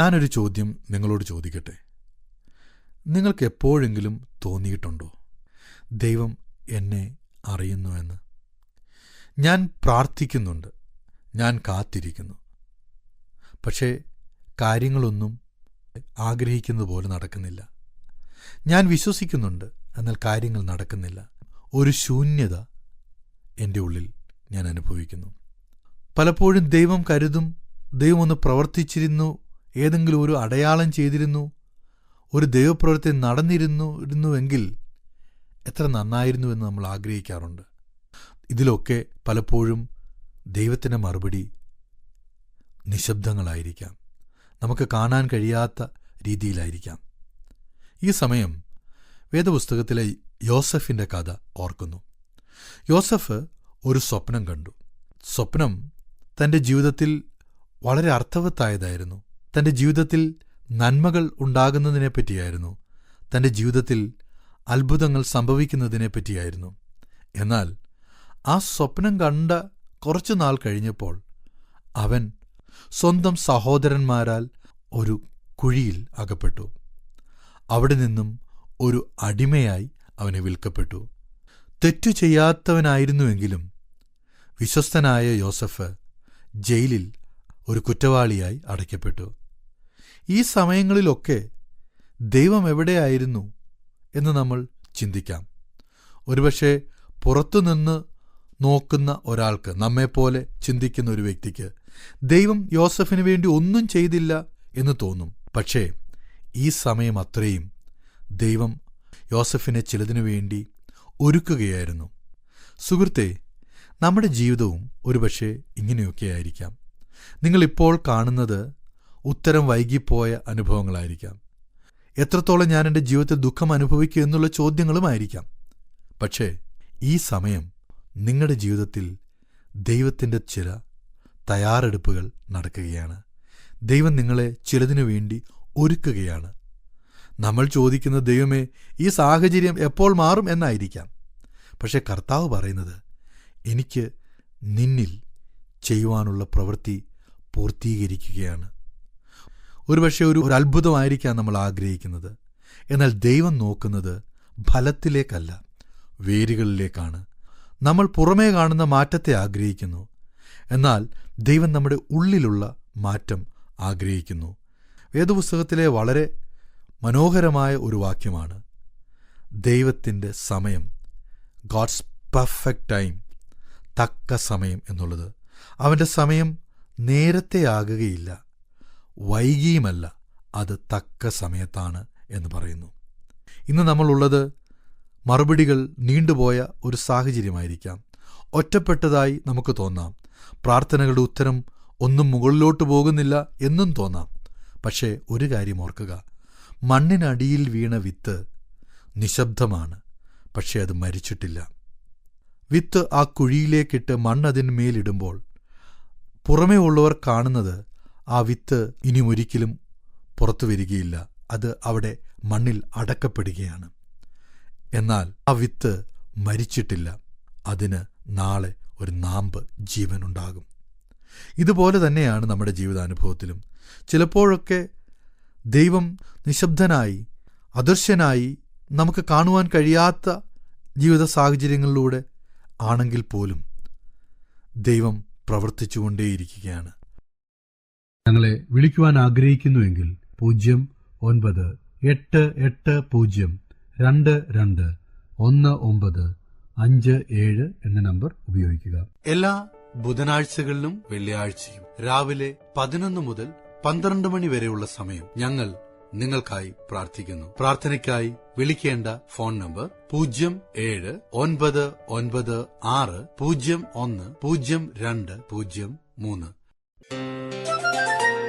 ഞാനൊരു ചോദ്യം നിങ്ങളോട് ചോദിക്കട്ടെ. നിങ്ങൾക്ക് എപ്പോഴെങ്കിലും തോന്നിയിട്ടുണ്ടോ ദൈവം എന്നെ അറിയുന്നുവെന്ന്? ഞാൻ പ്രാർത്ഥിക്കുന്നുണ്ട്, ഞാൻ കാത്തിരിക്കുന്നു, പക്ഷേ കാര്യങ്ങളൊന്നും ആഗ്രഹിക്കുന്നത് പോലെ നടക്കുന്നില്ല. ഞാൻ വിശ്വസിക്കുന്നുണ്ട്, എന്നാൽ കാര്യങ്ങൾ നടക്കുന്നില്ല. ഒരു ശൂന്യത എൻ്റെ ഉള്ളിൽ ഞാൻ അനുഭവിക്കുന്നു. പലപ്പോഴും ദൈവം കരുതും, ദൈവം ഒന്ന് പ്രവർത്തിച്ചിരുന്നു, ഏതെങ്കിലും ഒരു അടയാളം ചെയ്തിരുന്നു, ഒരു ദൈവപ്രവൃത്തി നടന്നിരുന്നുവെങ്കിൽ എത്ര നന്നായിരുന്നുവെന്ന് നമ്മൾ ആഗ്രഹിക്കാറുണ്ട്. ഇതിലൊക്കെ പലപ്പോഴും ദൈവത്തിൻ്റെ മറുപടി നിശബ്ദങ്ങളായിരിക്കാം, നമുക്ക് കാണാൻ കഴിയാത്ത രീതിയിലായിരിക്കാം. ഈ സമയം വേദപുസ്തകത്തിലെ യോസഫിൻ്റെ കഥ ഓർക്കുന്നു. യോസഫ് ഒരു സ്വപ്നം കണ്ടു. സ്വപ്നം തൻ്റെ ജീവിതത്തിൽ വളരെ അർത്ഥവത്തായതായിരുന്നു. തൻ്റെ ജീവിതത്തിൽ നന്മകൾ ഉണ്ടാകുന്നതിനെപ്പറ്റിയായിരുന്നു, തൻ്റെ ജീവിതത്തിൽ അത്ഭുതങ്ങൾ സംഭവിക്കുന്നതിനെപ്പറ്റിയായിരുന്നു. എന്നാൽ ആ സ്വപ്നം കണ്ട കുറച്ചു നാൾ കഴിഞ്ഞപ്പോൾ അവൻ സ്വന്തം സഹോദരന്മാരാൽ ഒരു കുഴിയിൽ അകപ്പെട്ടു. അവിടെ നിന്നും ഒരു അടിമയായി അവനെ വിൽക്കപ്പെട്ടു. തെറ്റു ചെയ്യാത്തവനായിരുന്നുവെങ്കിലും വിശ്വസ്തനായ യോസഫ് ജയിലിൽ ഒരു കുറ്റവാളിയായി അടയ്ക്കപ്പെട്ടു. ഈ സമയങ്ങളിലൊക്കെ ദൈവം എവിടെയായിരുന്നു എന്ന് നമ്മൾ ചിന്തിക്കാം. ഒരുപക്ഷെ പുറത്തുനിന്ന് നോക്കുന്ന ഒരാൾക്ക്, നമ്മെപ്പോലെ ചിന്തിക്കുന്ന ഒരു വ്യക്തിക്ക്, ദൈവം യോസഫിന് വേണ്ടി ഒന്നും ചെയ്തില്ല എന്ന് തോന്നും. പക്ഷേ ഈ സമയം അത്രയും ദൈവം യോസഫിനെ ചിലതിനു വേണ്ടി ഒരുക്കുകയായിരുന്നു. സുഹൃത്തെ, നമ്മുടെ ജീവിതവും ഒരുപക്ഷെ ഇങ്ങനെയൊക്കെ ആയിരിക്കാം. നിങ്ങളിപ്പോൾ കാണുന്നത് ഉത്തരം വൈകിപ്പോയ അനുഭവങ്ങളായിരിക്കാം. എത്രത്തോളം ഞാൻ എൻ്റെ ജീവിതത്തിൽ ദുഃഖം അനുഭവിക്കുക എന്നുള്ള ചോദ്യങ്ങളുമായിരിക്കാം. പക്ഷേ ഈ സമയം നിങ്ങളുടെ ജീവിതത്തിൽ ദൈവത്തിൻ്റെ ചില തയ്യാറെടുപ്പുകൾ നടക്കുകയാണ്. ദൈവം നിങ്ങളെ ചിലതിനു വേണ്ടി ഒരുക്കുകയാണ്. നമ്മൾ ചോദിക്കുന്ന, ദൈവമേ, ഈ സാഹചര്യം എപ്പോൾ മാറും എന്നായിരിക്കാം. പക്ഷെ കർത്താവ് പറയുന്നത്, എനിക്ക് നിന്നിൽ ചെയ്യുവാനുള്ള പ്രവൃത്തി പൂർത്തീകരിക്കുകയാണ്. ഒരുപക്ഷെ ഒരു അത്ഭുതമായിരിക്കാം നമ്മൾ ആഗ്രഹിക്കുന്നത്. എന്നാൽ ദൈവം നോക്കുന്നത് ഫലത്തിലേക്കല്ല, വേരുകളിലേക്കാണ്. നമ്മൾ പുറമേ കാണുന്ന മാറ്റത്തെ ആഗ്രഹിക്കുന്നു, എന്നാൽ ദൈവം നമ്മുടെ ഉള്ളിലുള്ള മാറ്റം ആഗ്രഹിക്കുന്നു. വേദപുസ്തകത്തിലെ വളരെ മനോഹരമായ ഒരു വാക്യമാണ് ദൈവത്തിൻ്റെ സമയം, ഗോഡ്സ് പെർഫെക്റ്റ് ടൈം, തക്ക സമയം എന്നുള്ളത്. അവൻ്റെ സമയം നേരത്തെ ആകുകയില്ല, വൈകിയുമല്ല, അത് തക്ക സമയത്താണ് എന്ന് പറയുന്നു. ഇന്ന് നമ്മളുള്ളത് മറുപടികൾ നീണ്ടുപോയ ഒരു സാഹചര്യമായിരിക്കാം. ഒറ്റപ്പെട്ടതായി നമുക്ക് തോന്നാം. പ്രാർത്ഥനകളുടെ ഉത്തരം ഒന്നും മുകളിലോട്ട് പോകുന്നില്ല എന്നും തോന്നാം. പക്ഷേ ഒരു കാര്യം ഓർക്കുക, മണ്ണിനടിയിൽ വീണ വിത്ത് നിശബ്ദമാണ്, പക്ഷേ അത് മരിച്ചിട്ടില്ല. വിത്ത് ആ കുഴിയിലേക്കിട്ട് മണ്ണതിന്മേലിടുമ്പോൾ പുറമേ ഉള്ളവർ കാണുന്നത് ആ വിത്ത് ഇനി ഒരിക്കലും പുറത്തു വരികയില്ല, അത് അവിടെ മണ്ണിൽ അടക്കപ്പെടുകയാണ്. എന്നാൽ ആ വിത്ത് മരിച്ചിട്ടില്ല, അതിന് നാളെ ഒരു നാമ്പ് ജീവനുണ്ടാകും. ഇതുപോലെ തന്നെയാണ് നമ്മുടെ ജീവിതാനുഭവത്തിലും. ചിലപ്പോഴൊക്കെ ദൈവം നിശബ്ദനായി, അദൃശ്യനായി, നമുക്ക് കാണുവാൻ കഴിയാത്ത ജീവിത സാഹചര്യങ്ങളിലൂടെ ആണെങ്കിൽ പോലും ദൈവം പ്രവർത്തിച്ചുകൊണ്ടേയിരിക്കുകയാണ്. ഞങ്ങളെ വിളിക്കുവാൻ ആഗ്രഹിക്കുന്നുവെങ്കിൽ 0988-22-1957 എന്ന നമ്പർ ഉപയോഗിക്കുക. എല്ലാ ബുധനാഴ്ചകളിലും വെള്ളിയാഴ്ചയും രാവിലെ 11 മുതൽ 12 മണി വരെയുള്ള സമയം ഞങ്ങൾ നിങ്ങൾക്കായി പ്രാർത്ഥിക്കുന്നു. പ്രാർത്ഥനയ്ക്കായി വിളിക്കേണ്ട ഫോൺ നമ്പർ 079960010203.